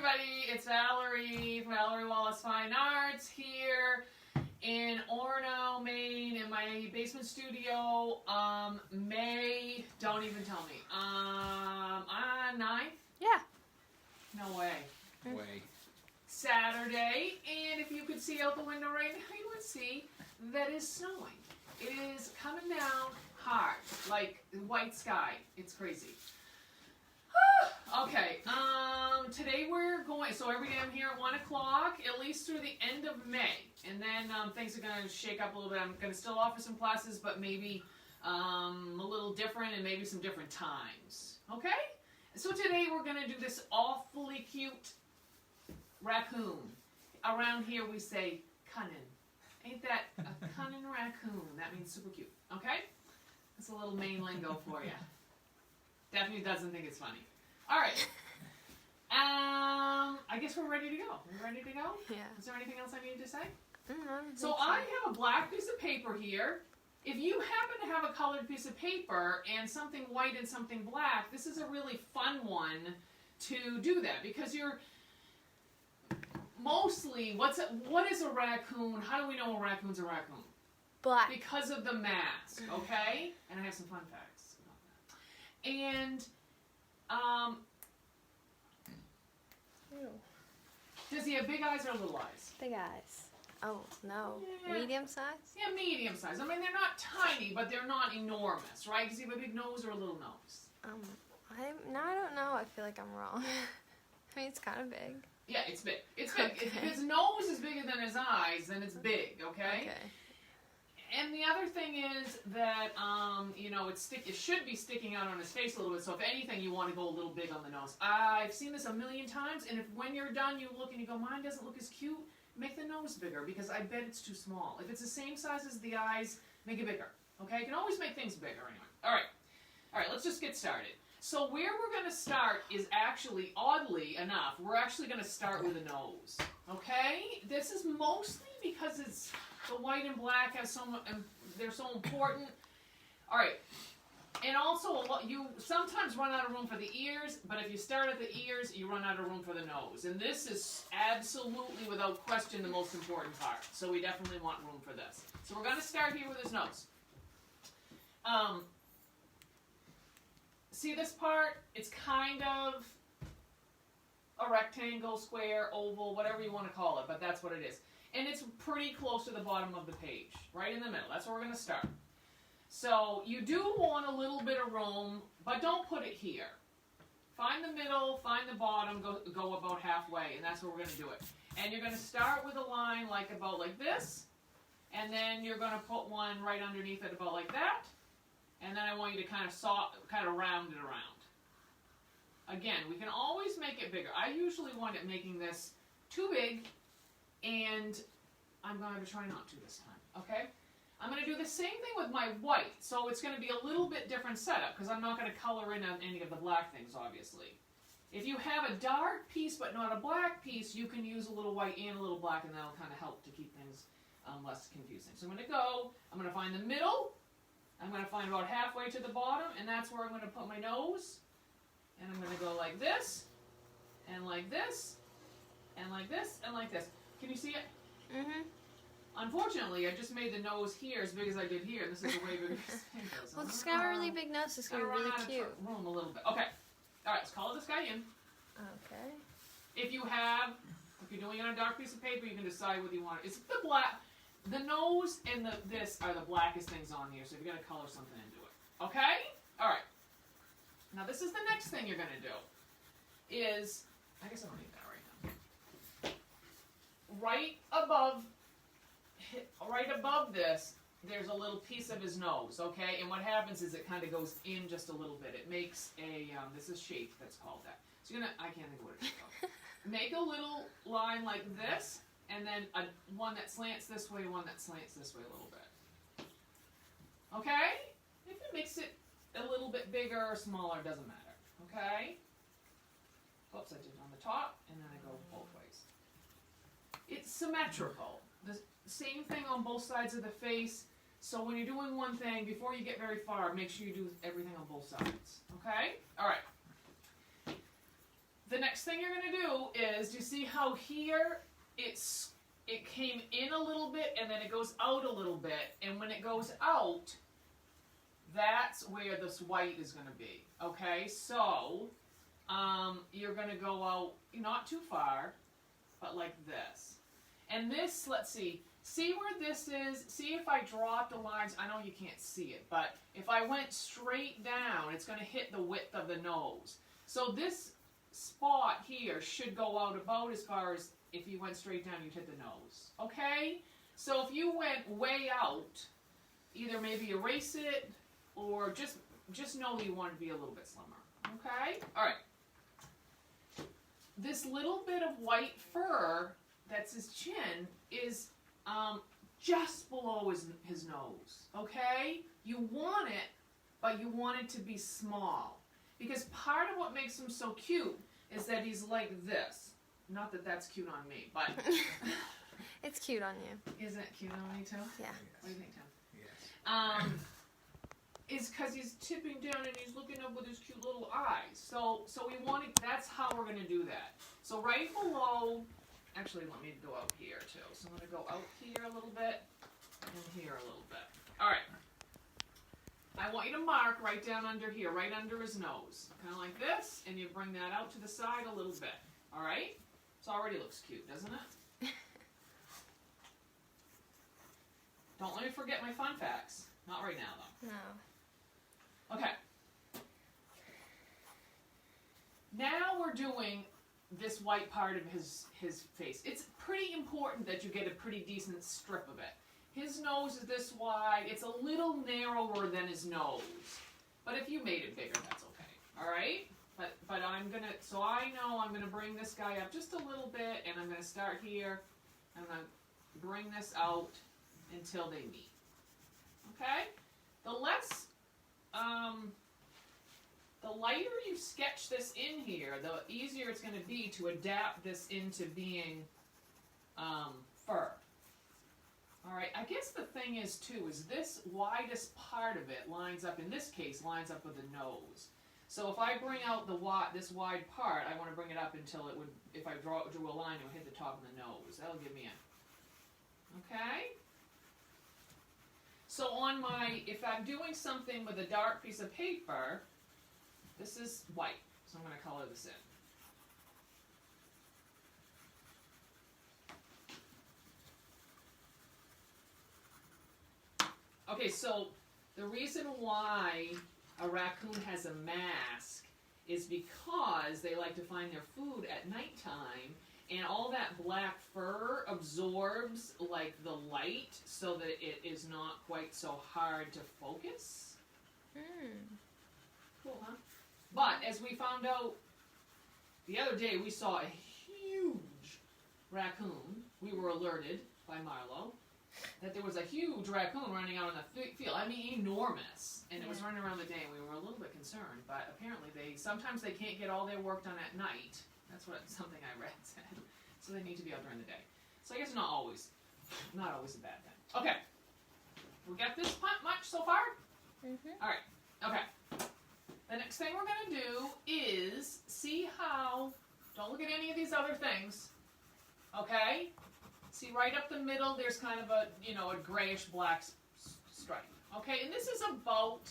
everybody, it's Valerie Wallace Fine Arts here in Orono, Maine, in my basement studio. May, don't even tell me. On 9th? Yeah. No way. Way. Saturday, and if you could see out the window right now, you would see that it's snowing. It is coming down hard, like white sky. It's crazy. Okay, today we're going, so every day I'm here at 1 o'clock, at least through the end of May, and then things are going to shake up a little bit. I'm going to still offer some classes, but maybe a little different and maybe some different times, okay? So today we're going to do this awfully cute raccoon. Around here we say cunnin'. Ain't that a cunnin' raccoon? That means super cute, okay? That's a little Maine lingo for you. Definitely doesn't think it's funny. All right. I guess we're ready to go. We ready to go? Yeah. Is there anything else I need to say? So I have a black piece of paper here. If you happen to have a colored piece of paper and something white and something black, this is a really fun one to do that because you're mostly, what is a raccoon? How do we know a raccoon's a raccoon? black. Because of the mask, okay? And I have some fun facts about that. And, Ew. does he have big eyes or little eyes? Big eyes. Oh, no. Yeah. Medium size? Yeah, medium size. I mean, they're not tiny, but they're not enormous, right? Does he have a big nose or a little nose? I don't know. I feel like I'm wrong. I mean, it's kind of big. Yeah, it's big. It's big. Okay. If his nose is bigger than his eyes, then it's big, okay? Okay. And the other thing is that, you know, it should be sticking out on his face a little bit, so if anything, you want to go a little big on the nose. I've seen this a million times, and if when you're done, you look and you go, mine doesn't look as cute, make the nose bigger, because I bet it's too small. If it's the same size as the eyes, make it bigger, okay? You can always make things bigger anyway. All right, let's just get started. So where we're going to start is actually, oddly enough, we're actually going to start with a nose, okay? This is mostly because it's the white and black have so much, they're so important. All right, and also you sometimes run out of room for the ears, but if you start at the ears, you run out of room for the nose. And this is absolutely, without question, the most important part. So we definitely want room for this. So we're going to start here with his nose. See this part? It's kind of a rectangle, square, oval, whatever you want to call it, but that's what it is. And it's pretty close to the bottom of the page, right in the middle. That's where we're going to start. So you do want a little bit of room, but don't put it here. Find the middle, find the bottom, go about halfway, and that's where we're going to do it. And you're going to start with a line about like this, and then you're going to put one right underneath it about like that. And then I want you to kind of round it around. Again, we can always make it bigger. I usually want it making this too big, and I'm going to try not to this time, okay? I'm going to do the same thing with my white, so it's going to be a little bit different setup, because I'm not going to color in on any of the black things, obviously. If you have a dark piece but not a black piece, you can use a little white and a little black, and that'll kind of help to keep things less confusing. So I'm going to find the middle. I'm going to find about halfway to the bottom, and that's where I'm going to put my nose. And I'm going to go like this, and like this, and like this, and like this. Can you see it? Mm-hmm. Unfortunately, I just made the nose here as big as I did here. This is a way bigger thing. Well, it's going to have a really big nose. It's going to be really cute. Room a little bit. Okay. All right, let's color this guy in. Okay. If you're doing it on a dark piece of paper, you can decide whether you want it. It's the black. The nose and this are the blackest things on here, so you're going to color something into it. Okay? All right. Now, this is the next thing you're going to do. I guess I don't need that right now. Right above this, there's a little piece of his nose, okay? And what happens is it kind of goes in just a little bit. It makes this is shape that's called that. So you're going to, I can't think of what it is called. Make a little line like this. And then one that slants this way, one that slants this way a little bit. Okay? If it makes it a little bit bigger or smaller, it doesn't matter. Okay? Oops, I did it on the top, and then I go both ways. It's symmetrical. The same thing on both sides of the face. So when you're doing one thing, before you get very far, make sure you do everything on both sides. Okay? All right. next thing you're going to do is, you see how here it came in a little bit and then it goes out a little bit, and when it goes out, that's where this white is going to be. Okay, so you're going to go out not too far, but like this. And this, let's see where this is. See if I drop the lines. I know you can't see it, but if I went straight down, it's going to hit the width of the nose. So this spot here should go out about as far as if you went straight down, you'd hit the nose. Okay? So if you went way out, either maybe erase it or just know that you want to be a little bit slimmer. Okay? All right. This little bit of white fur that's his chin is just below his nose. Okay? You want it, but you want it to be small. Because part of what makes him so cute is that he's like this. Not that that's cute on me, but... It's cute on you. Isn't it cute on me too? Yeah. What do you think, Tim? Yes. Is because he's tipping down and he's looking up with his cute little eyes. So we want to, that's how we're going to do that. So right below, actually let me go out here too. So I'm going to go out here a little bit and here a little bit. All right. I want you to mark right down under here, right under his nose. Kind of like this, and you bring that out to the side a little bit. All right? It already looks cute, doesn't it? Don't let me forget my fun facts. Not right now, though. No. Okay. Now we're doing this white part of his face. It's pretty important that you get a pretty decent strip of it. His nose is this wide. It's a little narrower than his nose. But if you made it bigger, that's okay. All right? But I'm going to, so I know I'm going to bring this guy up just a little bit, and I'm going to start here. I'm going to bring this out until they meet. Okay? The lighter you sketch this in here, the easier it's going to be to adapt this into being fur. Alright, I guess the thing is too, is this widest part of it lines up, in this case, lines up with the nose. So if I bring out this wide part, I want to bring it up until it would, if I drew a line, it would hit the top of the nose. That'll give me a, okay? So on my, if I'm doing something with a dark piece of paper, this is white, so I'm going to color this in. Okay, so the reason why a raccoon has a mask is because they like to find their food at nighttime, and all that black fur absorbs like the light so that it is not quite so hard to focus. Cool, huh? But as we found out the other day, we saw a huge raccoon. We were alerted by Marlo that there was a huge raccoon running out on the field. I mean, enormous. And it was running around the day, and we were a little bit concerned. But apparently, sometimes they can't get all their work done at night. That's something I read said. So they need to be out during the day. So I guess not always a bad thing. Okay. We got this much so far? Mm-hmm. All right. Okay. The next thing we're going to do is see how, don't look at any of these other things. Okay? See right up the middle, there's kind of a, a grayish black stripe. Okay, and this is about,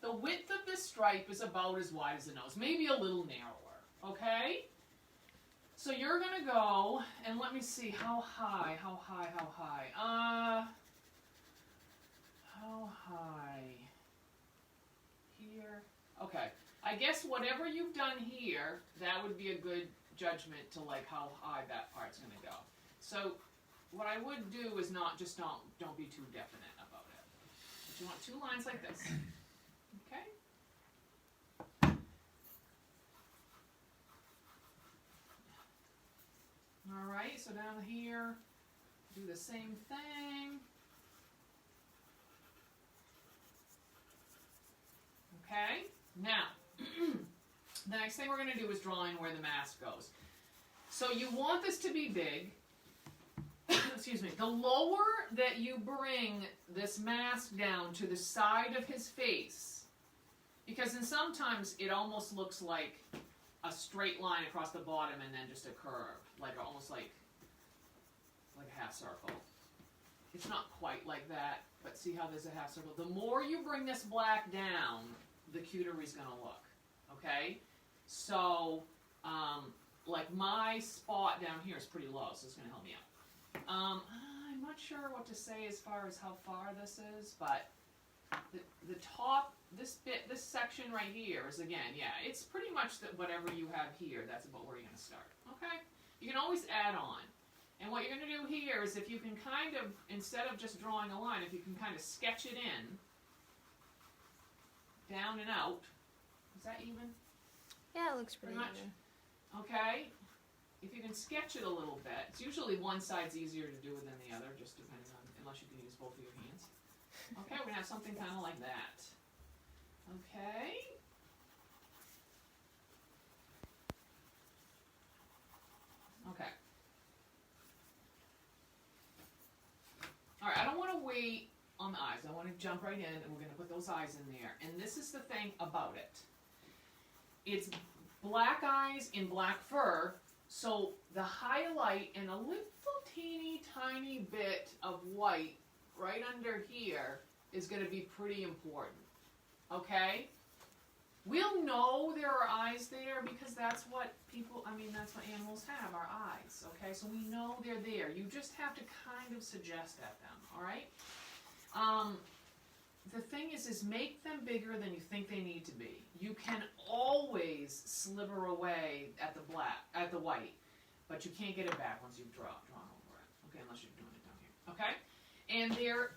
the width of this stripe is about as wide as the nose, maybe a little narrower. Okay? So you're going to go, and let me see, how high? How high? Here. Okay. I guess whatever you've done here, that would be a good judgment to like how high that part's going to go. So what I would do is don't be too definite about it. But you want two lines like this. Okay? Alright, so down here, do the same thing. Okay? Now, the next thing we're going to do is draw in where the mask goes. So you want this to be big. Excuse me. The lower that you bring this mask down to the side of his face, because then sometimes it almost looks like a straight line across the bottom and then just a curve, like almost like a half circle. It's not quite like that, but see how there's a half circle? The more you bring this black down, the cuter he's gonna look, okay? So, like my spot down here is pretty low, so it's gonna help me out. I'm not sure what to say as far as how far this is, but the top, this section right here is, again, yeah, it's pretty much whatever you have here, that's about where you're gonna start, okay? You can always add on. And what you're going to do here is if you can kind of, instead of just drawing a line, if you can kind of sketch it in, down and out. Is that even? Yeah, it looks pretty much. even. Okay. If you can sketch it a little bit, it's usually one side's easier to do than the other, just depending on, unless you can use both of your hands. Okay, we're going to have something kind of like that. Okay. Okay. Alright, I don't want to wait on the eyes. I want to jump right in and we're going to put those eyes in there. And this is the thing about it. It's black eyes in black fur, so the highlight and a little teeny tiny bit of white right under here is going to be pretty important. Okay? We'll know there are eyes there because that's what that's what animals have, our eyes, okay? So we know they're there. You just have to kind of suggest at them, all right? The thing is make them bigger than you think they need to be. You can always sliver away at the white, but you can't get it back once you've drawn over it, okay? Unless you're doing it down here, okay? And they're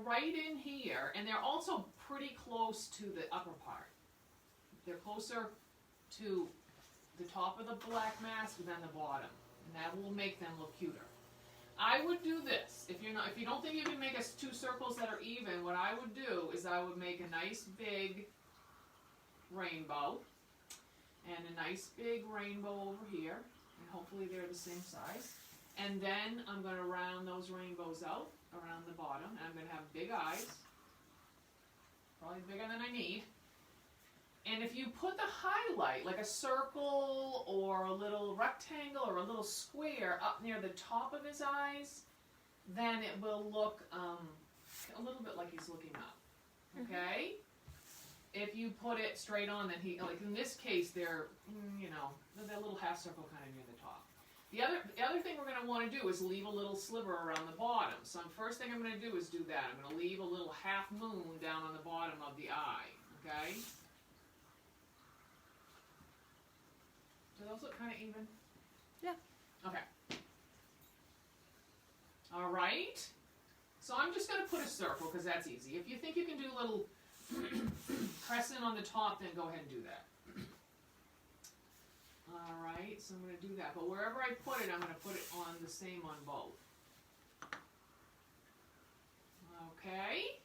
right in here, and they're also pretty close to the upper part. They're closer to the top of the black mask than the bottom, and that will make them look cuter. I would do this. If you don't think you can make us two circles that are even, what I would do is I would make a nice big rainbow, and a nice big rainbow over here, and hopefully they're the same size. And then I'm going to round those rainbows out around the bottom, and I'm going to have big eyes, probably bigger than I need. And if you put the highlight, like a circle or a little rectangle or a little square up near the top of his eyes, then it will look a little bit like he's looking up, okay? If you put it straight on, then like in this case, they're that little half circle kind of near the top. The other thing we're going to want to do is leave a little sliver around the bottom. So the first thing I'm going to do is do that. I'm going to leave a little half moon down on the bottom of the eye, okay? Do those look kind of even? Yeah. Okay. All right. So I'm just going to put a circle because that's easy. If you think you can do a little crescent on the top, then go ahead and do that. All right, so I'm going to do that. But wherever I put it, I'm going to put it on the same on both. Okay.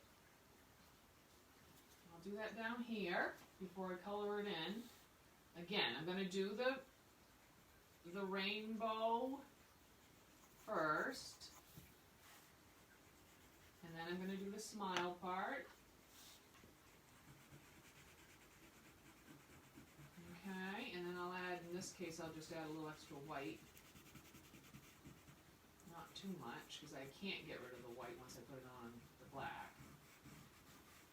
I'll do that down here before I color it in. Again, I'm going to do the rainbow first. And then I'm going to do the smile part. Okay, and then I'll add, in this case, I'll just add a little extra white. Not too much, because I can't get rid of the white once I put it on the black.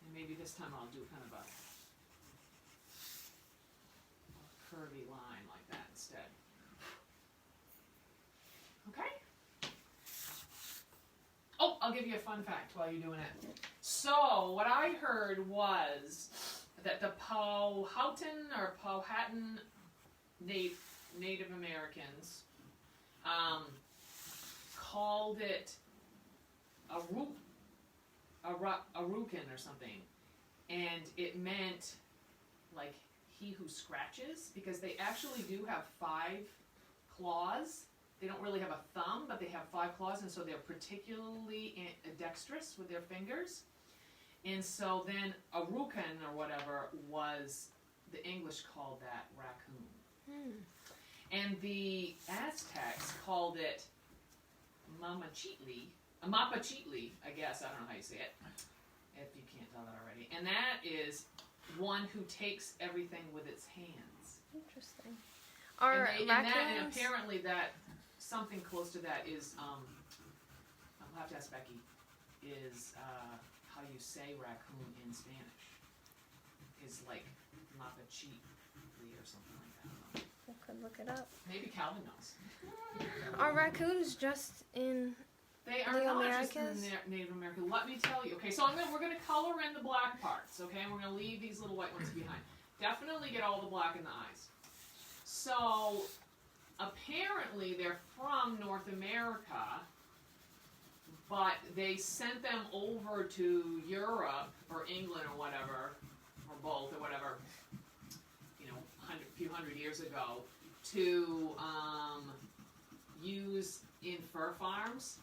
And maybe this time I'll do kind of a curvy line like that instead. Okay? Oh, I'll give you a fun fact while you're doing it. So, what I heard was that the Powhatan or Powhatan Native Americans called it a Raccoon or something, and it meant like he who scratches, because they actually do have 5 claws. They don't really have a thumb, but they have 5 claws, and so they're particularly dexterous with their fingers. And so then a raccoon or whatever was, the English called that raccoon. And the Aztecs called it Mapachitli, I guess, I don't know how you say it, if you can't tell that already. And that is one who takes everything with its hands. Interesting. Are and apparently that something close to that is I'll have to ask Becky, is how you say raccoon in Spanish is like mapachitli or something like that. I could look it up. Maybe Calvin knows. Are raccoons just in They are the not Americas? just in Native America. Let me tell you. Okay, so we're going to color in the black parts, okay? And we're going to leave these little white ones behind. Definitely get all the black in the eyes. So, apparently they're from North America, but they sent them over to Europe or England or whatever, or both or whatever, a few hundred years ago, to use in fur farms.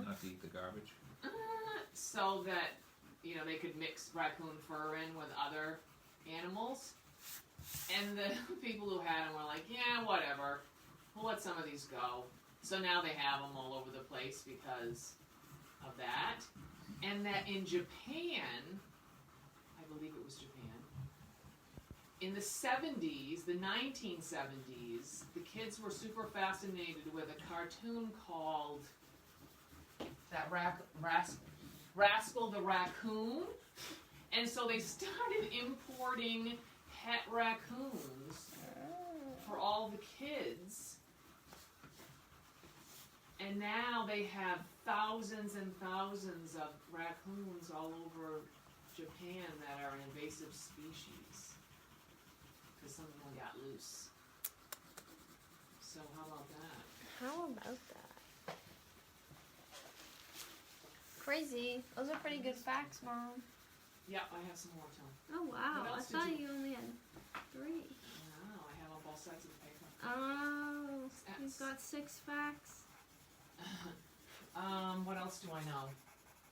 Not to eat the garbage. So that, they could mix raccoon fur in with other animals. And the people who had them were like, yeah, whatever. We'll let some of these go. So now they have them all over the place because of that. And that in Japan, I believe it was Japan, in the 70s, the 1970s, the kids were super fascinated with a cartoon called that Rascal the Raccoon. And so they started importing pet raccoons for all the kids. And now they have thousands and thousands of raccoons all over Japan that are an invasive species. Because some of them got loose. So how about that? How about that? Crazy. Those are pretty good facts, Mom. Yeah, I have some more too. Oh wow, What I else did thought you- you only had 3. No, I have on both sides of the paper. Oh, Yes. you've got 6 facts. What else do I know?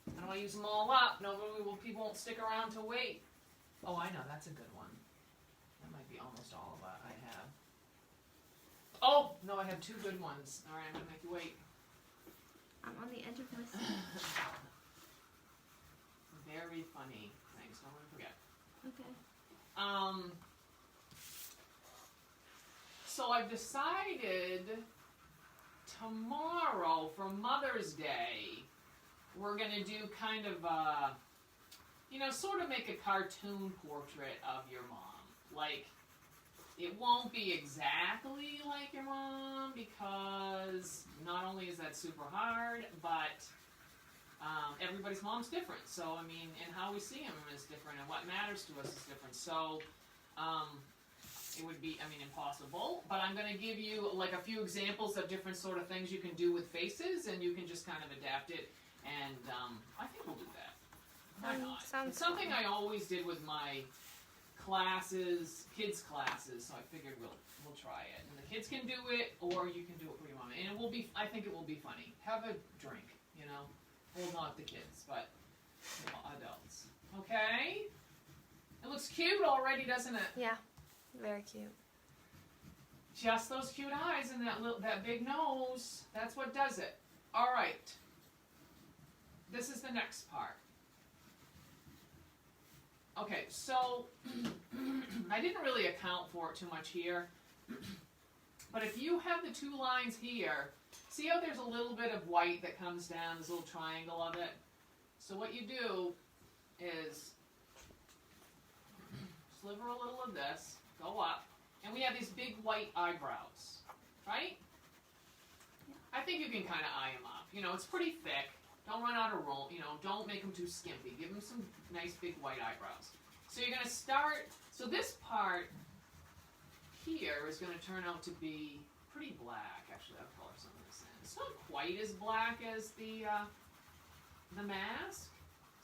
I don't want to use them all up. People won't stick around to wait. Oh, I know, that's a good one. That might be almost all of what I have. Oh, no, I have 2 good ones. All right, I'm going to make you wait. I'm on the edge of my seat. Very funny things, don't want to forget. Okay. So I've decided tomorrow for Mother's Day, we're going to do kind of sort of make a cartoon portrait of your mom. Like, it won't be exactly like your mom because not only is that super hard, but everybody's mom's different. So, and how we see them is different, and what matters to us is different. So, it would be, impossible. But I'm going to give you, like, a few examples of different sort of things you can do with faces, and you can just kind of adapt it. And I think we'll do that. Why not? Sounds It's something fun. I always did with my classes, kids' classes. So I figured we'll try it. And the kids can do it, or you can do it for your mom. And it will be. I think it will be funny. Have a drink, Well, not the kids, but adults. Okay? It looks cute already, doesn't it? Yeah, very cute. Just those cute eyes and that big nose. That's what does it. All right. This is the next part. Okay, so I didn't really account for it too much here. But if you have the 2 lines here, see how there's a little bit of white that comes down, this little triangle of it? So what you do is sliver a little of this, go up, and we have these big white eyebrows, right? Yeah. I think you can kind of eye them up. It's pretty thick. Don't run out of room. Don't make them too skimpy. Give them some nice big white eyebrows. So you're going to start, so this part here is going to turn out to be pretty black. Actually, I'll color some of this in. It's not quite as black as the mask.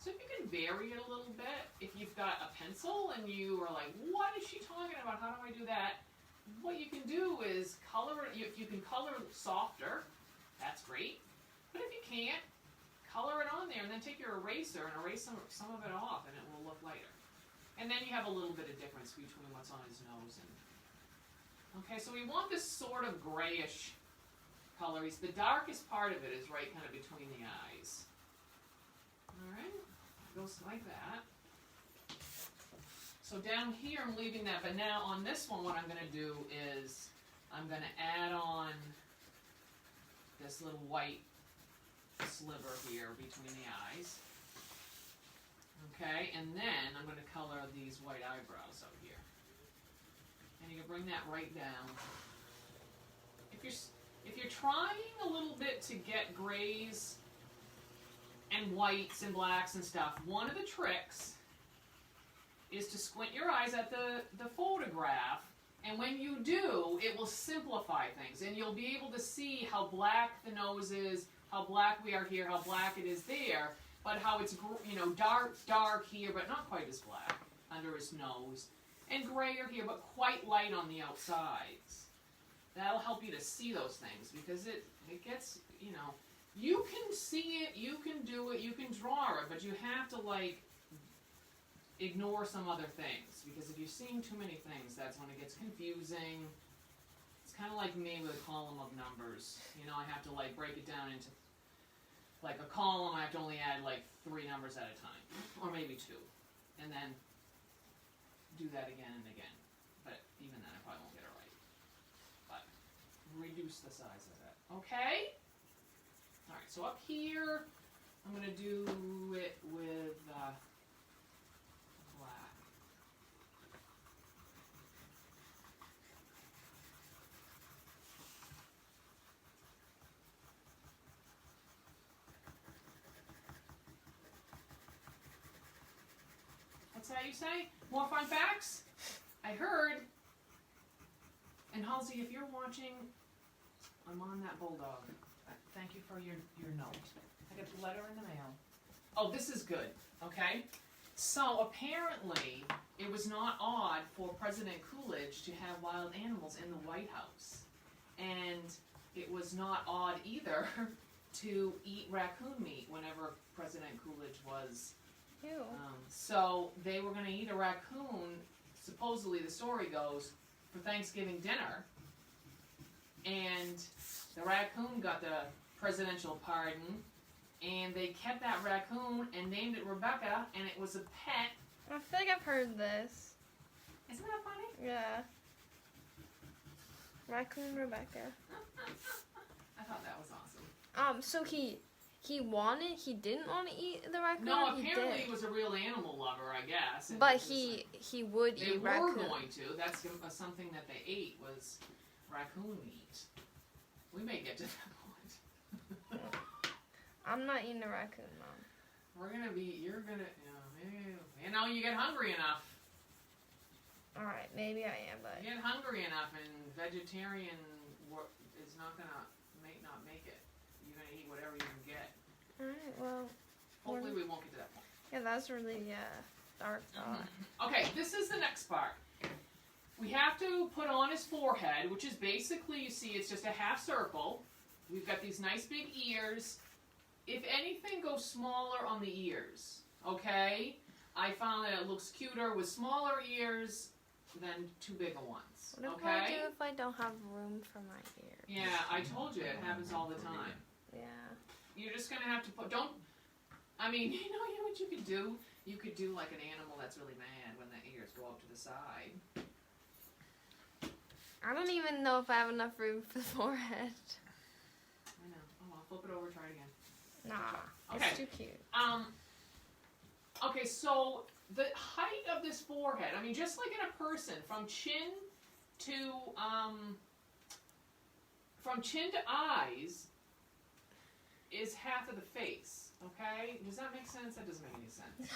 So if you can vary it a little bit, if you've got a pencil and you are like, what is she talking about? How do I do that? What you can do is color it. If you can color softer, that's great. But if you can't, color it on there and then take your eraser and erase some of it off and it will look lighter. And then you have a little bit of difference between what's on his nose and... Okay, so we want this sort of grayish color. The darkest part of it is right kind of between the eyes. Alright, goes like that. So down here I'm leaving that, but now on this one what I'm going to do is I'm going to add on this little white sliver here between the eyes. Okay, and then I'm going to color these white eyebrows up here. And you can bring that right down. If you're trying a little bit to get grays and whites and blacks and stuff, one of the tricks is to squint your eyes at the photograph, and when you do, it will simplify things, and you'll be able to see how black the nose is, how black we are here, how black it is there, but how it's, you know, dark here, but not quite as black under his nose, and grayer here, but quite light on the outsides. That'll help you to see those things, because it gets, you know, you can see it, you can do it, you can draw it, but you have to, like, ignore some other things, because if you're seeing too many things, that's when it gets confusing. It's kind of like me with a column of numbers. You know, I have to, like, break it down into, like, a column. I have to only add, like, 3 numbers at a time, or maybe 2, and then do that again and again. But even then, I probably won't get it right. But reduce the size of it. Okay? All right, so up here, I'm going to do it with black. What's that you say? More fun facts? I heard. And Halsey, if you're watching, I'm on that bulldog. Thank you for your note. I got the letter in the mail. Oh, this is good, okay? So apparently, it was not odd for President Coolidge to have wild animals in the White House. And it was not odd either to eat raccoon meat whenever President Coolidge was. Ew. So they were going to eat a raccoon, supposedly the story goes, for Thanksgiving dinner. And the raccoon got the presidential pardon, and they kept that raccoon and named it Rebecca, and it was a pet. I feel like I've heard this. Isn't that funny? Yeah. Raccoon Rebecca. I thought that was awesome. So he didn't want to eat the raccoon? No, or he apparently did? he was a real animal lover, I guess. And But it was he would they eat were raccoon. going to. That's something that they ate was raccoon meat. We may get to that point. I'm not eating a raccoon, Mom. You're gonna, maybe, you know, you get hungry enough. Alright, maybe I am, but... You get hungry enough, and vegetarian is not gonna not make it. You're gonna eat whatever you can get. Alright, well... Hopefully we won't get to that point. Yeah, that's really, dark thought. Okay, this is the next part. We have to put on his forehead, which is basically, you see, it's just a half circle. We've got these nice big ears. If anything, go smaller on the ears, okay? I found that it looks cuter with smaller ears than too big ones, What if okay? I do if I don't have room for my ears? Yeah, I told you, it happens all the time. Yeah. You're just gonna have to put, you know what you could do? You could do like an animal that's really mad when the ears go up to the side. I don't even know if I have enough room for the forehead. I know. Oh, I'll flip it over, try it again. Nah, Okay. it's too cute. Okay, so the height of this forehead, I mean, just like in a person, from chin to eyes is half of the face, okay? Does that make sense? That doesn't make any sense.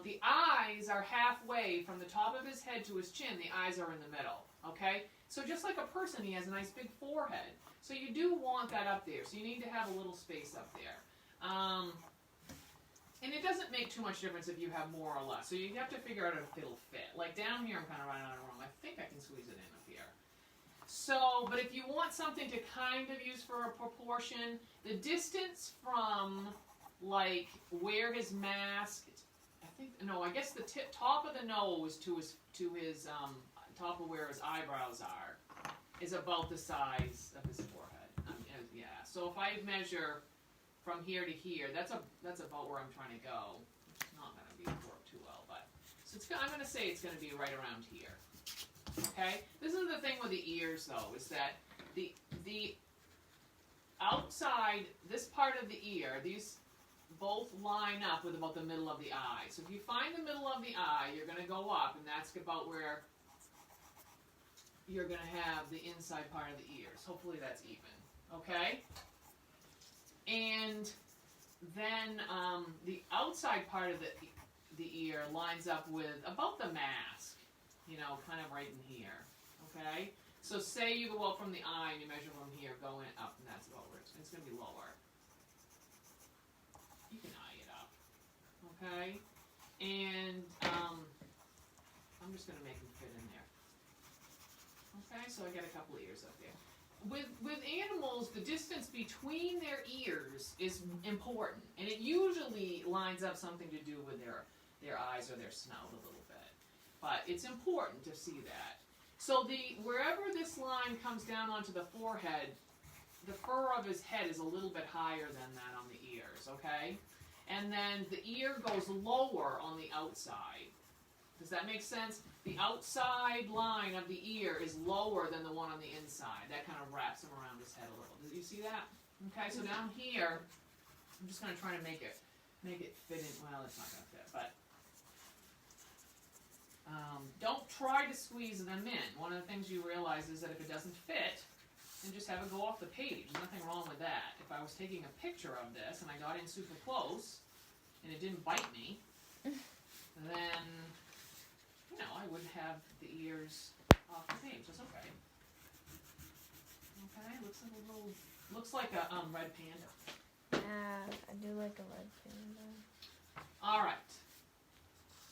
The eyes are halfway from the top of his head to his chin. The eyes are in the middle, okay? So just like a person, he has a nice big forehead. So you do want that up there. So you need to have a little space up there. And it doesn't make too much difference if you have more or less. So you have to figure out if it'll fit. Like down here, I'm kind of running out of room. I think I can squeeze it in up here. So, but if you want something to kind of use for a proportion, the distance from like where his mask, I guess the top of the nose to his top of where his eyebrows are is about the size of his forehead. Yeah. So if I measure from here to here, that's about where I'm trying to go. It's not going to be work too well, but So I'm going to say it's going to be right around here. Okay? This is the thing with the ears, though, is that the outside, this part of the ear, these both line up with about the middle of the eye. So if you find the middle of the eye, you're going to go up, and that's about where you're going to have the inside part of the ears. Hopefully that's even. Okay? And then the outside part of the ear lines up with about the mask, you know, kind of right in here. Okay? So say you go up from the eye and you measure from here, going up, and that's about where it's going to be lower. You can eye it up. Okay? And I'm just going to make them fit in there. Okay? So I got a couple of ears up there. With animals, the distance between their ears is important, and it usually lines up something to do with their eyes or their snout a little bit. But it's important to see that. So wherever this line comes down onto the forehead, the fur of his head is a little bit higher than that on the ears, okay? And then the ear goes lower on the outside. Does that make sense? The outside line of the ear is lower than the one on the inside. That kind of wraps him around his head a little. Did you see that? Okay, so down here, I'm just going to try to make it fit in. Well, it's not going to fit, but don't try to squeeze them in. One of the things you realize is that if it doesn't fit, then just have it go off the page. There's nothing wrong with that. If I was taking a picture of this and I got in super close and it didn't bite me, then, you know, I would have the ears off the page. That's okay. Okay, looks like a red panda. Yeah, I do like a red panda. All right.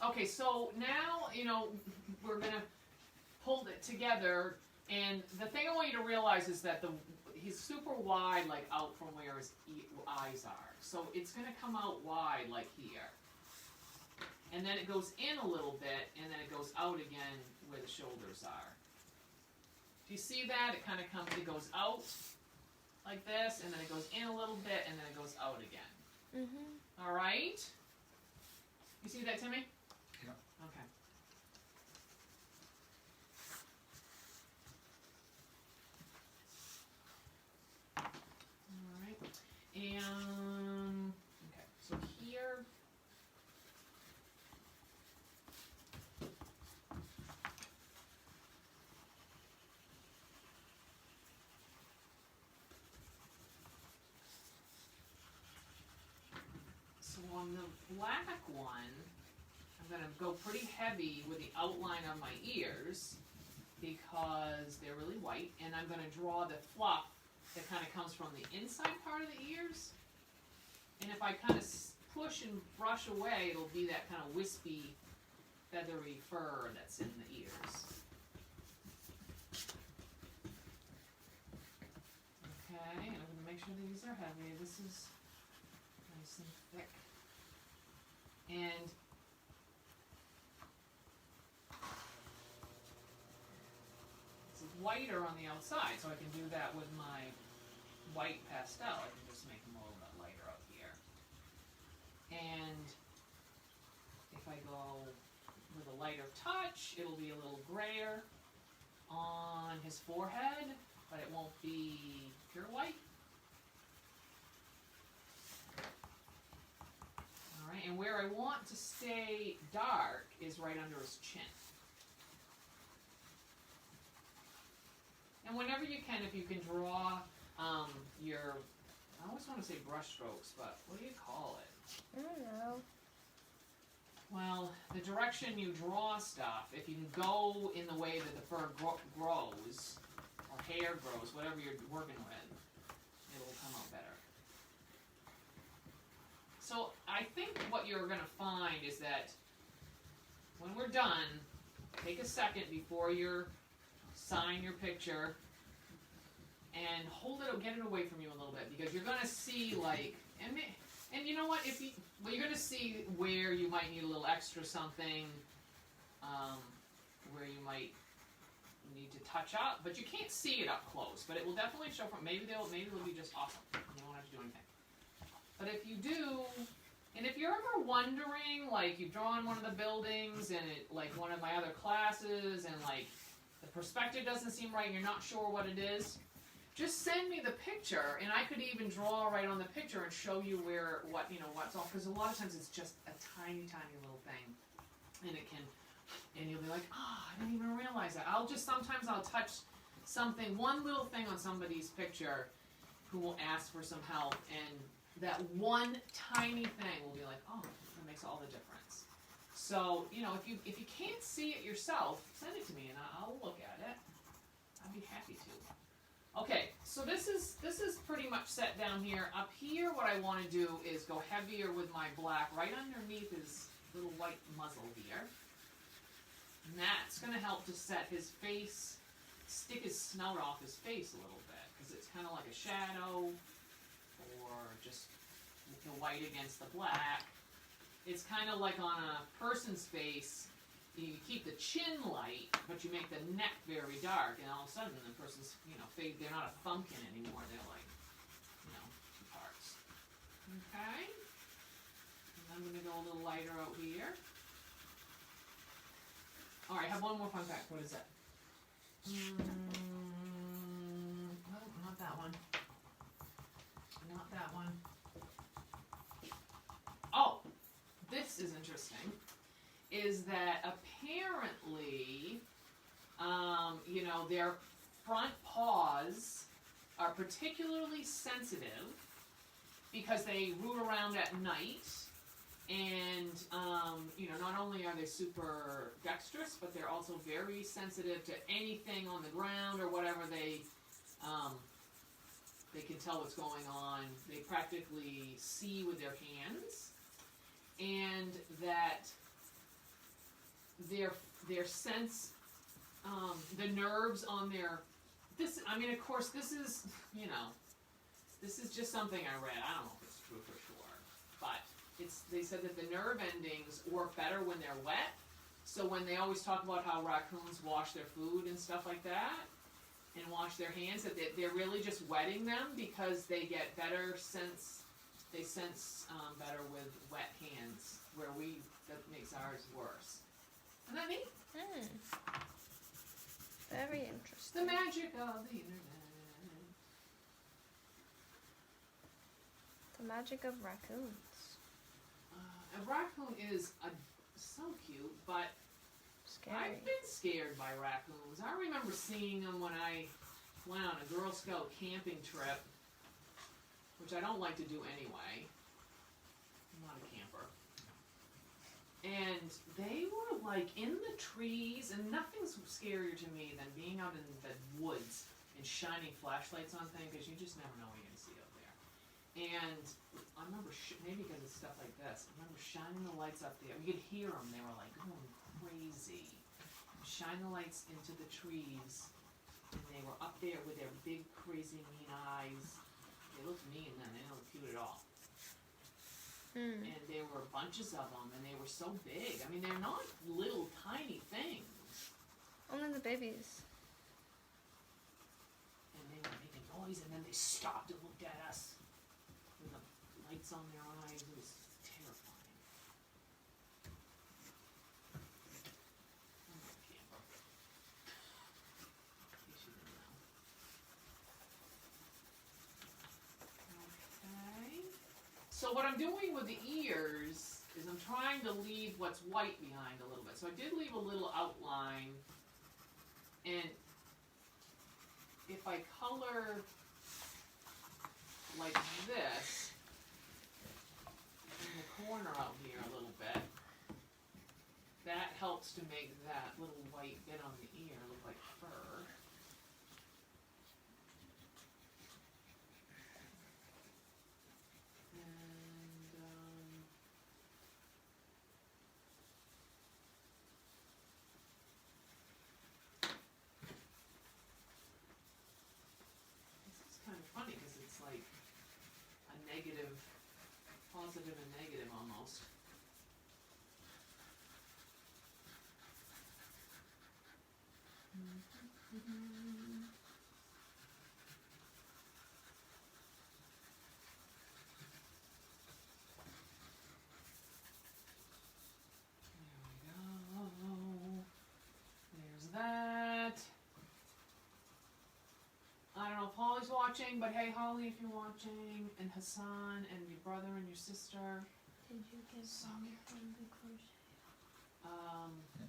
Okay, so now, you know, we're going to pull it together, and the thing I want you to realize is that he's super wide, like out from where his eyes are. So it's going to come out wide, like here. And then it goes in a little bit, and then it goes out again where the shoulders are. Do you see that? It kind of it goes out like this, and then it goes in a little bit, and then it goes out again. Mm-hmm. All right? You see that, Timmy? Yeah. Okay. All right. And, okay, so here. So on the black one, I'm going to go pretty heavy with the outline of my ears because they're really white, and I'm going to draw the fluff that kind of comes from the inside part of the ears. And if I kind of push and brush away, it'll be that kind of wispy, feathery fur that's in the ears. Okay, and I'm going to make sure these are heavy. This is nice and thick. And it's whiter on the outside, so I can do that with my white pastel. I can just make them a little bit lighter up here. And if I go with a lighter touch, it'll be a little grayer on his forehead, but it won't be pure white. Alright, and where I want to stay dark is right under his chin. And whenever you can, if you can draw your, I always want to say brush strokes, but what do you call it? I don't know. Well, the direction you draw stuff, if you can go in the way that the fur grows, or hair grows, whatever you're working with, it'll come out better. So I think what you're going to find is that when we're done, take a second before you sign your picture and hold it, get it away from you a little bit, because you're going to see like, and you know what, you're going to see where you might need a little extra something, where you might need to touch up, but you can't see it up close, but it will definitely show from, maybe they'll be just awesome, and you won't have to do anything. But if you do, And if you're ever wondering, like you've drawn one of the buildings and it, like one of my other classes, and like the perspective doesn't seem right and you're not sure what it is, just send me the picture, and I could even draw right on the picture and show you what's off, because a lot of times it's just a tiny, tiny little thing, and it can, and you'll be like, I didn't even realize that. Sometimes I'll touch something, one little thing on somebody's picture who will ask for some help, and that one tiny thing will be like, that makes all the difference. So, if you can't see it yourself, send it to me and I'll look at it. I'd be happy to. Okay, so this is pretty much set down here. Up here, what I want to do is go heavier with my black right underneath his little white muzzle here. And that's going to help to set his face, stick his snout off his face a little bit, because it's kind of like a shadow, or just the white against the black. It's kind of like on a person's face, you keep the chin light, but you make the neck very dark, and all of a sudden the person's, face, they're not a thumbkin anymore, they're like, two parts. Okay? And I'm going to go a little lighter out here. Alright, I have one more fun fact. What is that? Oh, not that one. Not that one. Oh, this is interesting. Is that apparently, their front paws are particularly sensitive because they root around at night, and not only are they super dexterous, but they're also very sensitive to anything on the ground or whatever. They can tell what's going on. They practically see with their hands, and that their sense, the nerves on their, of course, this is just something I read. I don't know if it's true for sure, but they said that the nerve endings work better when they're wet. So when they always talk about how raccoons wash their food and stuff like that, and wash their hands, that they're really just wetting them because they get better sense. They sense better with wet hands, where that makes ours worse. Isn't that neat? Very interesting. The magic of the internet. The magic of raccoons. A raccoon is so cute, but Scary. I've been scared by raccoons. I remember seeing them when I went on a Girl Scout camping trip, which I don't like to do anyway. I'm not a camper. And they were like in the trees, and nothing's scarier to me than being out in the woods and shining flashlights on things, because you just never know what you're going to see out there. And I remember, maybe because it's stuff like this, I remember shining the lights up there. You could hear them. They were like going crazy. Shine the lights into the trees, and they were up there with their big, crazy, mean eyes. They looked mean then. They didn't look cute at all. And there were bunches of them, and they were so big. I mean, they're not little, tiny things. Only the babies. And they were making noise, and then they stopped and looked at us with the lights on their eyes. It was terrifying. I'm not a camper. In case you didn't know. Okay. So what I'm doing with the ears is I'm trying to leave what's white behind a little bit. So I did leave a little outline, and if I color like this in the corner out here a little bit, that helps to make that little white bit on the ear look like fur. Funny because it's like a negative, positive and negative almost. Holly's watching, but hey, Holly, if you're watching, and Hassan, and your brother and your sister. Did you get some from the crochet? Yeah.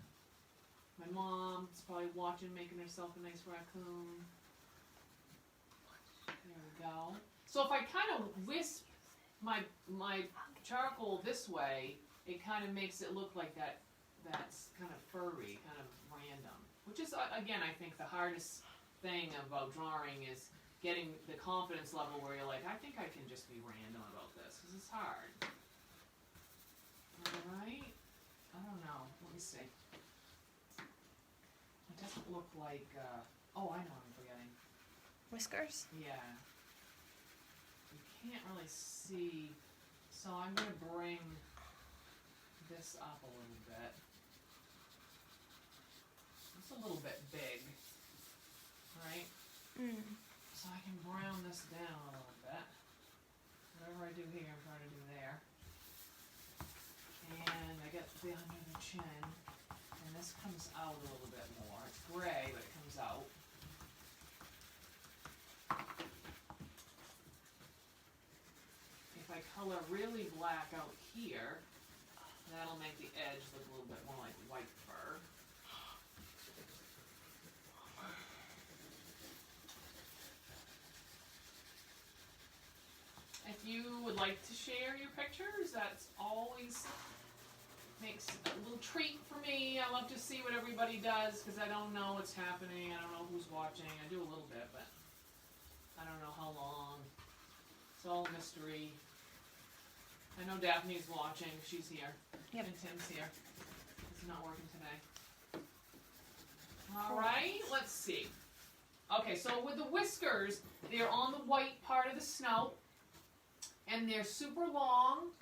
My mom's probably watching, making herself a nice raccoon. There we go. So if I kind of wisp my charcoal this way, it kind of makes it look like that's kind of furry, kind of random. Which is, again, I think the hardest thing about drawing is getting the confidence level where you're like, I think I can just be random about this, because it's hard. Alright? I don't know. Let me see. It doesn't look like, oh, I know what I'm forgetting. Whiskers? Yeah. You can't really see, so I'm going to bring this up a little bit. It's a little bit big, right? So I can brown this down a little bit. Whatever I do here, I'm trying to do there. And I get the under the chin, and this comes out a little bit more. It's gray, but it comes out. If I color really black out here, that'll make the edge look a little bit more like white fur. If you would like to share your pictures, that's always makes a little treat for me. I love to see what everybody does because I don't know what's happening. I don't know who's watching. I do a little bit, but I don't know how long. It's all a mystery. I know Daphne's watching. She's here. Yep. And Tim's here. It's not working today. All right, let's see. Okay, so with the whiskers, they're on the white part of the snout. And they're super long,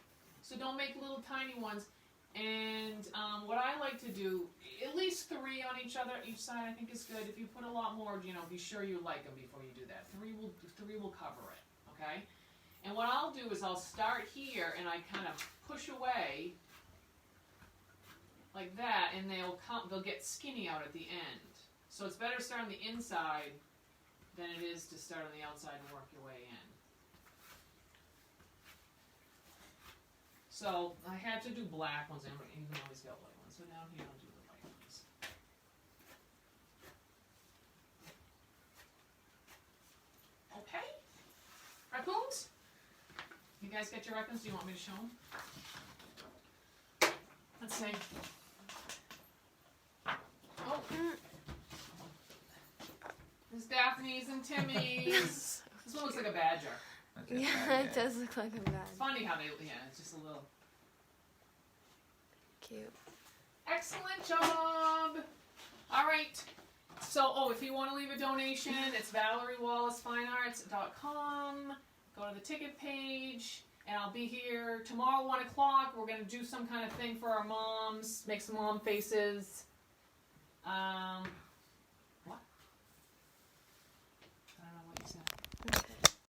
so don't make little tiny ones. And what I like to do, at least 3 on each side, I think is good. If you put a lot more, be sure you like them before you do that. 3 will cover it, okay? And what I'll do is I'll start here and I kind of push away like that, and they'll get skinny out at the end. So it's better to start on the inside than it is to start on the outside and work your way in. So I had to do black ones, and you can always get white ones. So down here I'll do the white ones. Okay. Raccoons? You guys get your raccoons? Do you want me to show them? Let's see. Oh. There's Daphne's and Timmy's. This one looks like a badger. That's it, Yeah, it does look like a bad. It's funny how it's just a little. Cute. Excellent job! Alright, so, if you want to leave a donation, it's ValerieWallace.finearts.com. Go to the ticket page, and I'll be here tomorrow, 1 o'clock. We're going to do some kind of thing for our moms, make some mom faces.